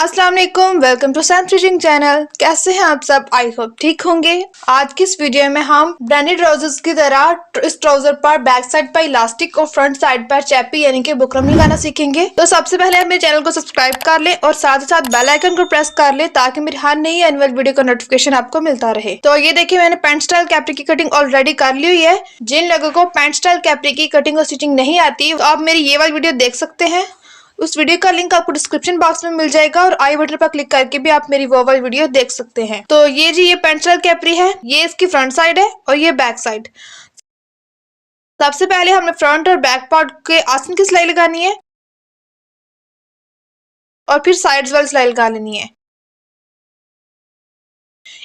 अस्सलाम वालेकुम, welcome to Sam stitching channel. कैसे हैं आप सब? आई होप ठीक होंगे। आज की इस वीडियो में हम ब्रांडेड ट्राउजर्स की तरह इस ट्राउजर पर बैक साइड पर इलास्टिक और फ्रंट साइड पर चैपी यानी कि बुकरम लगाना सीखेंगे। तो सबसे पहले आप मेरे चैनल को सब्सक्राइब कर ले और साथ ही साथ बेल आइकन को प्रेस कर ले ताकि मेरी हर नई एनुअल वीडियो का नोटिफिकेशन आपको मिलता रहे। तो ये देखिए, मैंने पैंट स्टाइल कैपरी की कटिंग ऑलरेडी कर ली हुई है। जिन लोगों को पैंट स्टाइल कैपरी की कटिंग और स्टिचिंग नहीं आती, तो आप मेरी ये वाली वीडियो देख सकते हैं। उस वीडियो का लिंक आपको डिस्क्रिप्शन बॉक्स में मिल जाएगा और आई बटन पर क्लिक करके भी आप मेरी वो वाली वीडियो देख सकते हैं। तो ये पैंट स्टाइल कैपरी है, ये इसकी फ्रंट साइड है और ये बैक साइड। सबसे पहले हमने फ्रंट और बैक पार्ट के आसन की सिलाई लगानी है और फिर साइड्स वाली सिलाई लगा लेनी है।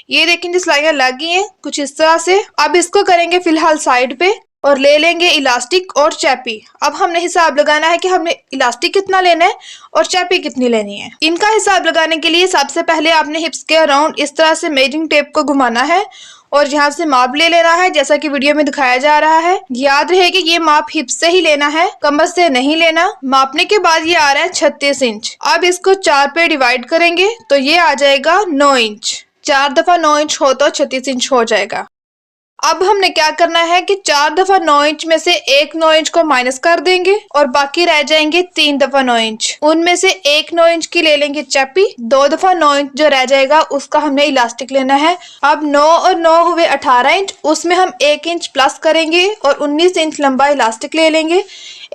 ये देखें, सिलाइयां लगी हैं कुछ इस तरह से। अब इसको करेंगे फिलहाल साइड पे और ले लेंगे इलास्टिक और चैपी। अब हमने हिसाब लगाना है कि हमने इलास्टिक कितना लेना है और चैपी कितनी लेनी है। इनका हिसाब लगाने के लिए सबसे पहले आपने हिप्स के अराउंड इस तरह से मेजरिंग टेप को घुमाना है और यहाँ से माप ले लेना है जैसा कि वीडियो में दिखाया जा रहा है। याद रहे कि ये माप हिप्स से ही लेना है, कमर से नहीं लेना। मापने के बाद ये आ रहा है 36 इंच। अब इसको 4 पे डिवाइड करेंगे तो ये आ जाएगा 9 इंच। 4 दफा 9 इंच हो तो 36 इंच हो जाएगा। अब हमने क्या करना है कि 4 दफा 9 इंच में से एक 9 इंच को माइनस कर देंगे और बाकी रह जाएंगे 3 दफा 9 इंच। उनमें से एक 9 इंच की ले लेंगे चैपी। 2 दफा 9 इंच जो रह जाएगा उसका हमने इलास्टिक लेना है। अब 9 और 9 हुए 18 इंच, उसमें हम 1 इंच प्लस करेंगे और 19 इंच लंबा इलास्टिक ले लेंगे।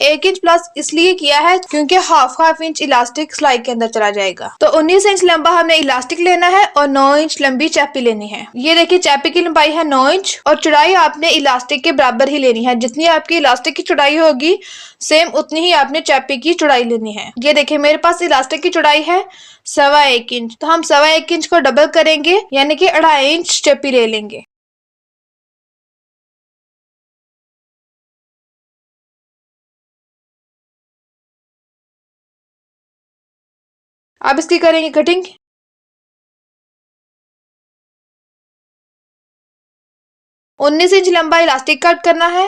1 इंच प्लस इसलिए किया है क्योंकि हाफ इंच इलास्टिक सिलाई के अंदर चला जाएगा। तो 19 इंच लंबा हमने इलास्टिक लेना है और 9 इंच लंबी चैपी लेनी है। ये देखिए, चैपी की लंबाई है 9 इंच और चौड़ाई आपने इलास्टिक के बराबर ही लेनी है। जितनी आपकी इलास्टिक की चौड़ाई होगी सेम उतनी ही आपने चैपी की चौड़ाई लेनी है। ये देखिए, मेरे पास इलास्टिक की चौड़ाई है 1.25 इंच, तो हम 1.25 इंच को डबल करेंगे यानी कि 2.5 इंच चैपी ले लेंगे। अब इसकी करेंगे कटिंग। 19 इंच लंबा इलास्टिक कट करना है।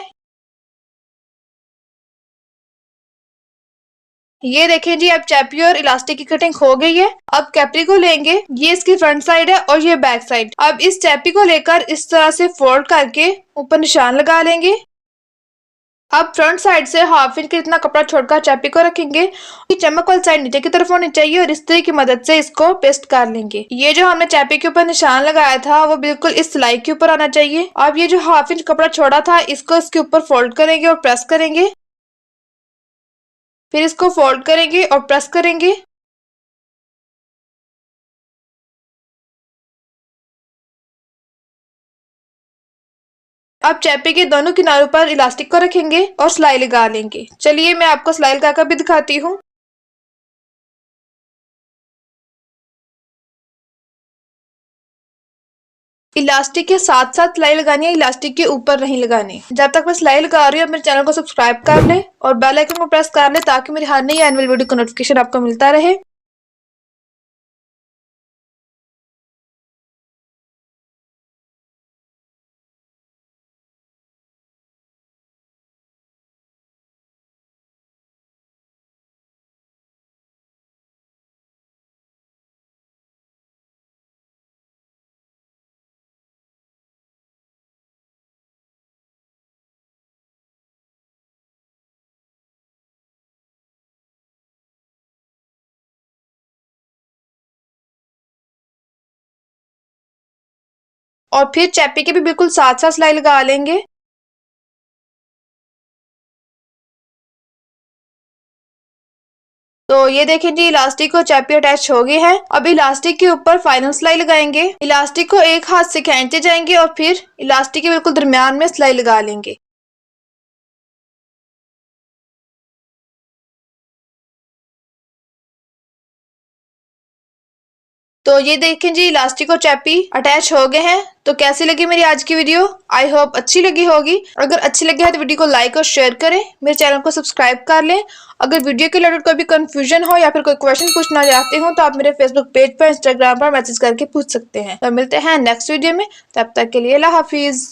ये देखें जी, अब चैपी और इलास्टिक की कटिंग हो गई है। अब कैपरी को लेंगे, ये इसकी फ्रंट साइड है और ये बैक साइड। अब इस चैपी को लेकर इस तरह से फोल्ड करके ऊपर निशान लगा लेंगे। अब फ्रंट साइड से हाफ इंच के इतना कपड़ा छोड़कर चैपी को रखेंगे। चमक वाली साइड नीचे की तरफ होनी चाहिए और इस्त्री की मदद से इसको पेस्ट कर लेंगे। ये जो हमने चैपी के ऊपर निशान लगाया था वो बिल्कुल इस सिलाई के ऊपर आना चाहिए। अब ये जो हाफ इंच कपड़ा छोड़ा था इसको इसके ऊपर फोल्ड करेंगे और प्रेस करेंगे। फिर इसको फोल्ड करेंगे और प्रेस करेंगे। अब चैपी के दोनों किनारों पर इलास्टिक को रखेंगे और सिलाई लगा लेंगे। चलिए मैं आपको सिलाई लगाकर भी दिखाती हूँ। इलास्टिक के साथ साथ सिलाई लगानी है, इलास्टिक के ऊपर नहीं लगानी। जब तक मैं सिलाई लगा रही हूँ मेरे चैनल को सब्सक्राइब कर ले और बेल आइकन को प्रेस कर ले ताकि मेरी हर नई एनुअल वीडियो का नोटिफिकेशन आपको मिलता रहे। और फिर चैपी के भी बिल्कुल साथ साथ सिलाई लगा लेंगे। तो ये देखें जी, इलास्टिक और चैपी अटैच हो गए हैं। अब इलास्टिक के ऊपर फाइनल सिलाई लगाएंगे। इलास्टिक को एक हाथ से खींचते जाएंगे और फिर इलास्टिक के बिल्कुल दरमियान में सिलाई लगा लेंगे। तो ये देखें जी, इलास्टिक और चैपी अटैच हो गए हैं। तो कैसी लगी मेरी आज की वीडियो? आई होप अच्छी लगी होगी। अगर अच्छी लगी है तो वीडियो को लाइक और शेयर करें, मेरे चैनल को सब्सक्राइब कर लें। अगर वीडियो के रिलेटेड कोई भी कंफ्यूजन हो या फिर कोई क्वेश्चन पूछना चाहते हो तो आप मेरे फेसबुक पेज पर, इंस्टाग्राम पर मैसेज करके पूछ सकते हैं। तो मिलते हैं नेक्स्ट वीडियो में, तब तक के लिए अल्लाह हाफिज।